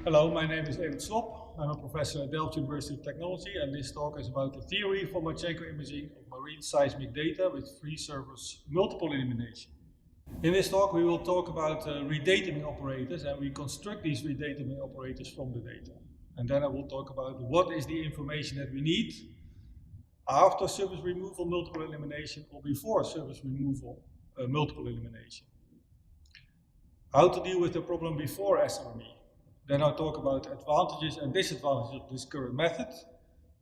Hello, my name is Evert Slop. I'm a professor at Delft University of Technology, and this talk is about the theory for Marchenko imaging of marine seismic data with free surface multiple illumination. In this talk we will talk about redataming operators, and we construct these redataming operators from the data. And then I will talk about what is the information that we need after surface removal multiple elimination or before surface removal multiple elimination. How to deal with the problem before SRME. Then I'll talk about advantages and disadvantages of this current method,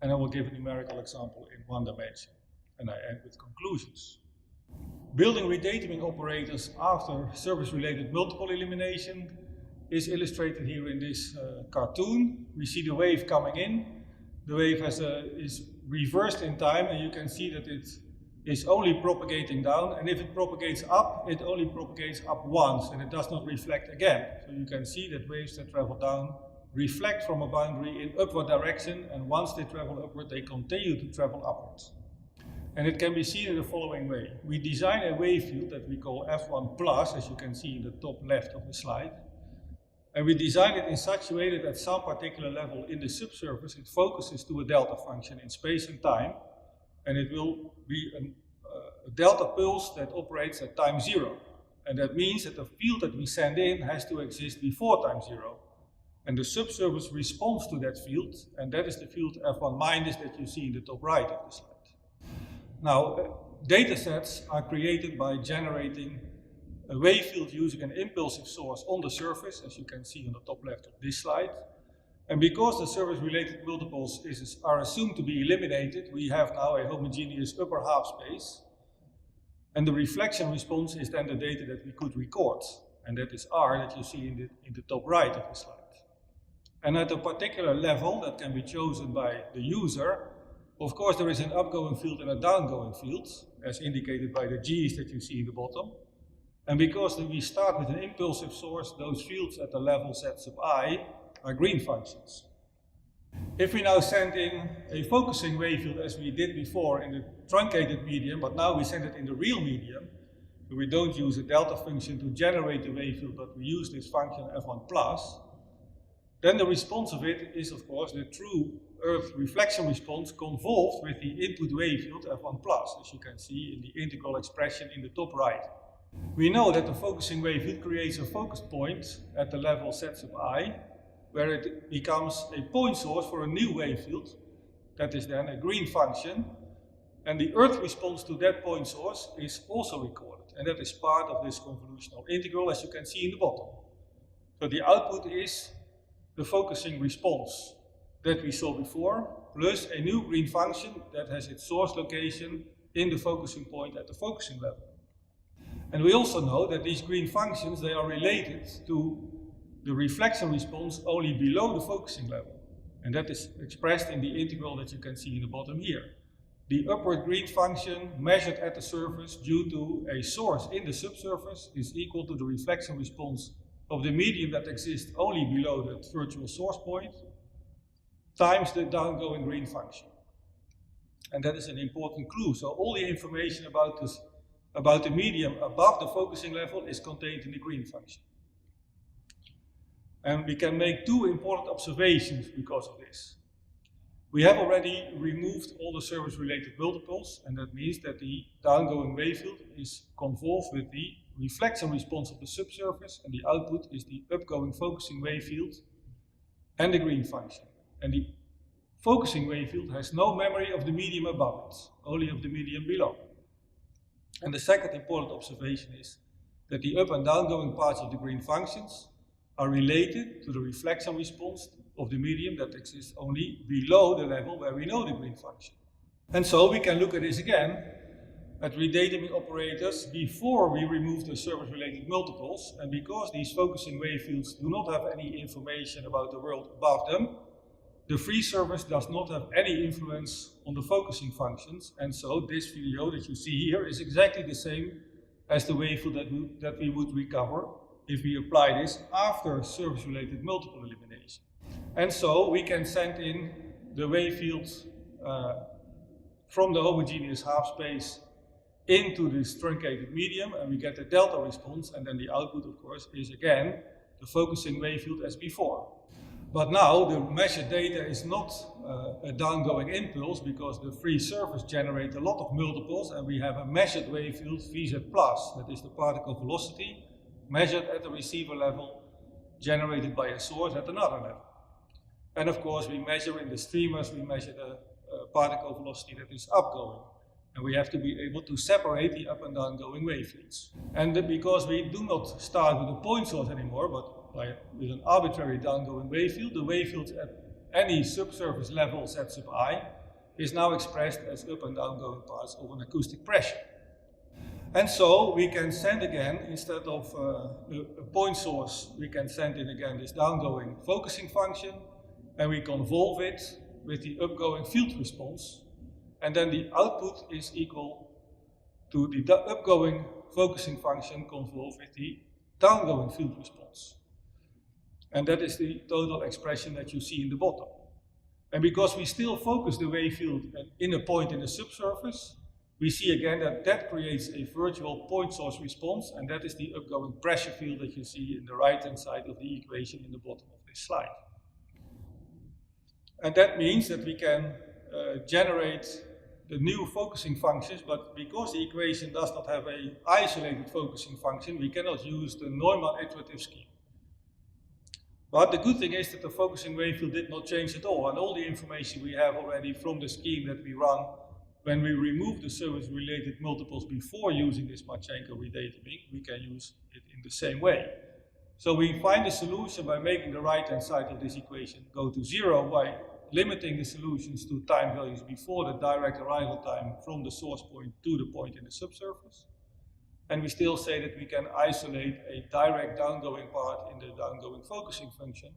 and I will give a numerical example in one dimension. And I end with conclusions. Building redataming operators after surface-related multiple elimination is illustrated here in this cartoon. We see the wave coming in. The wave is reversed in time, and you can see that it is only propagating down, and if it propagates up, it only propagates up once, and it does not reflect again. So you can see that waves that travel down reflect from a boundary in upward direction, and once they travel upward, they continue to travel upwards. And it can be seen in the following way. We design a wave field that we call F1+, as you can see in the top left of the slide. And we design it in such a way that at some particular level in the subsurface, it focuses to a delta function in space and time, and it will be a delta pulse that operates at time 0. And that means that the field that we send in has to exist before time 0. And the subsurface responds to that field, and that is the field F1- that you see in the top right of the slide. Now, data sets are created by generating a wave field using an impulsive source on the surface, as you can see on the top left of this slide. And because the surface-related multiples are assumed to be eliminated, we have now a homogeneous upper half space. And the reflection response is then the data that we could record. And that is R that you see in the top right of the slide. And at a particular level that can be chosen by the user, of course there is an upgoing field and a downgoing field, as indicated by the G's that you see in the bottom. And because we start with an impulsive source, those fields at the level Z sub I are green functions. If we now send in a focusing wave field as we did before in the truncated medium, but now we send it in the real medium, so we don't use a delta function to generate the wave field, but we use this function F1+, then the response of it is of course the true Earth reflection response convolved with the input wave field F1+, as you can see in the integral expression in the top right. We know that the focusing wave field creates a focus point at the level Z sub I, where it becomes a point source for a new wave field that is then a green function, and the Earth response to that point source is also recorded, and that is part of this convolutional integral, as you can see in the bottom. So the output is the focusing response that we saw before, plus a new green function that has its source location in the focusing point at the focusing level. And we also know that these green functions, they are related to the reflection response only below the focusing level. And that is expressed in the integral that you can see in the bottom here. The upward green function measured at the surface due to a source in the subsurface is equal to the reflection response of the medium that exists only below that virtual source point times the downgoing green function. And that is an important clue. So all the information about the medium above the focusing level is contained in the green function. And we can make two important observations because of this. We have already removed all the surface-related multiples, and that means that the downgoing wave field is convolved with the reflection response of the subsurface, and the output is the upgoing focusing wave field and the green function. And the focusing wave field has no memory of the medium above it, only of the medium below. And the second important observation is that the up and downgoing parts of the green functions are related to the reflection response of the medium that exists only below the level where we know the green function. And so we can look at this again at redataming operators before we remove the surface-related multiples, and because these focusing wave fields do not have any information about the world above them, the free surface does not have any influence on the focusing functions, and so this video that you see here is exactly the same as the wave field that we would recover if we apply this after surface-related multiple elimination. And so we can send in the wave fields from the homogeneous half space into this truncated medium, and we get a delta response, and then the output, of course, is again the focusing wave field as before. But now the measured data is not a downgoing impulse, because the free surface generates a lot of multiples, and we have a measured wave field Vz plus, that is the particle velocity, measured at the receiver level, generated by a source at another level. And of course we measure in the streamers, we measure the particle velocity that is upgoing. And we have to be able to separate the up and down going wave fields. And because we do not start with a point source anymore, but with an arbitrary downgoing wave field, the wave field at any subsurface level z sub I is now expressed as up and down going parts of an acoustic pressure. And so we can send again, instead of a point source, we can send in again this downgoing focusing function, and we convolve it with the upgoing field response. And then the output is equal to the upgoing focusing function convolved with the downgoing field response. And that is the total expression that you see in the bottom. And because we still focus the wave field in a point in the subsurface, we see again that that creates a virtual point source response, and that is the upgoing pressure field that you see in the right-hand side of the equation in the bottom of this slide. And that means that we can generate the new focusing functions, but because the equation does not have an isolated focusing function, we cannot use the Neumann iterative scheme. But the good thing is that the focusing wave field did not change at all, and all the information we have already from the scheme that we run when we remove the surface-related multiples before using this Marchenko redataming, we can use it in the same way. So we find the solution by making the right-hand side of this equation go to 0 by limiting the solutions to time values before the direct arrival time from the source point to the point in the subsurface. And we still say that we can isolate a direct downgoing part in the downgoing focusing function,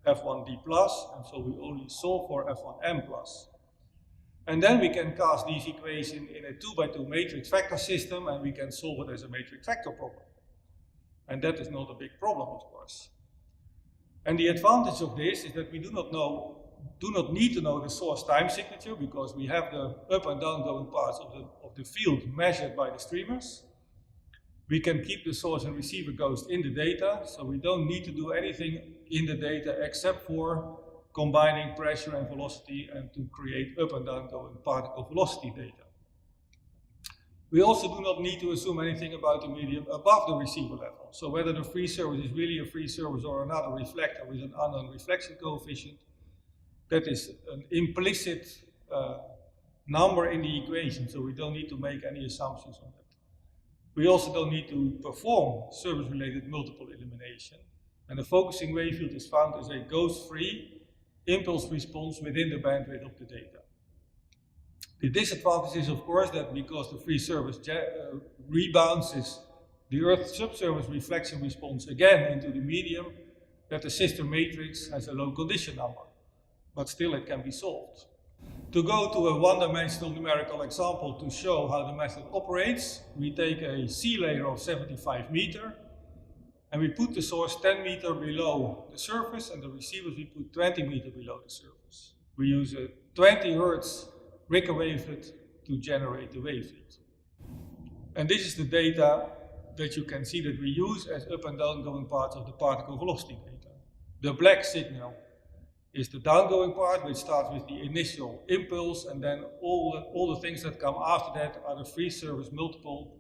F1D plus, and so we only solve for F1M plus. And then we can cast these equations in a 2x2 matrix vector system, and we can solve it as a matrix vector problem. And that is not a big problem, of course. And the advantage of this is that we do not need to know the source time signature, because we have the up and down going parts of the field measured by the streamers. We can keep the source and receiver ghost in the data, so we don't need to do anything in the data except for combining pressure and velocity and to create up and down going particle velocity data. We also do not need to assume anything about the medium above the receiver level. So whether the free surface is really a free surface or another reflector with an unknown reflection coefficient, that is an implicit number in the equation, so we don't need to make any assumptions on that. We also don't need to perform surface-related multiple elimination, and the focusing wave field is found as a ghost-free impulse response within the bandwidth of the data. The disadvantage is, of course, that because the free surface rebounces the Earth's subsurface reflection response again into the medium, that the system matrix has a low condition number, but still it can be solved. To go to a one-dimensional numerical example to show how the method operates, we take a sea layer of 75 meters, and we put the source 10 meters below the surface, and the receivers we put 20 meters below the surface. We use a 20 Hertz Ricker wavelet to generate the wave field. And this is the data that you can see that we use as up and down going parts of the particle velocity data. The black signal is the downgoing part, which starts with the initial impulse, and then all the things that come after that are the free surface multiple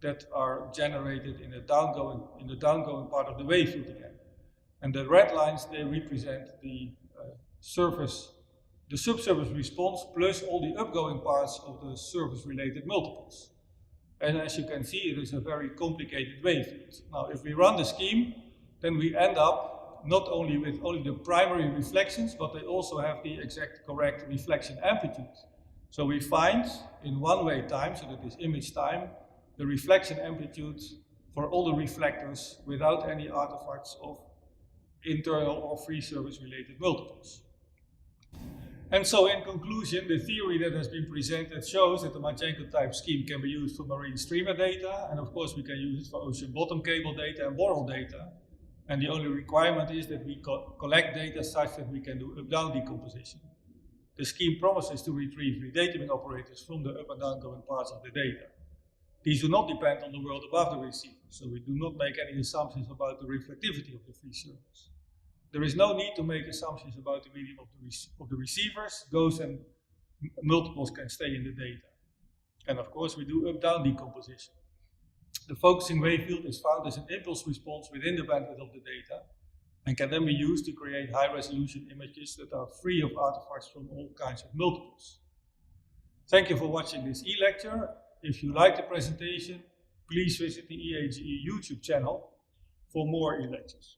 that are generated in the downgoing part of the wave field again. And the red lines, they represent the subsurface response plus all the upgoing parts of the surface-related multiples. And as you can see, it is a very complicated wave field. Now, if we run the scheme, then we end up not only with only the primary reflections, but they also have the exact correct reflection amplitude. So we find in one-way time, so that is image time, the reflection amplitude for all the reflectors without any artifacts of internal or free surface related multiples. And so in conclusion, the theory that has been presented shows that the Marchenko type scheme can be used for marine streamer data, and of course we can use it for ocean bottom cable data and Borel data. And the only requirement is that we collect data such that we can do up-down decomposition. The scheme promises to retrieve redataming operators from the up and down going parts of the data. These do not depend on the world above the receiver, so we do not make any assumptions about the reflectivity of the free surface. There is no need to make assumptions about the medium of the receivers. Ghosts and multiples can stay in the data. And of course, we do up-down decomposition. The focusing wave field is found as an impulse response within the bandwidth of the data and can then be used to create high-resolution images that are free of artifacts from all kinds of multiples. Thank you for watching this e-lecture. If you like the presentation, please visit the EAGE YouTube channel for more e-lectures.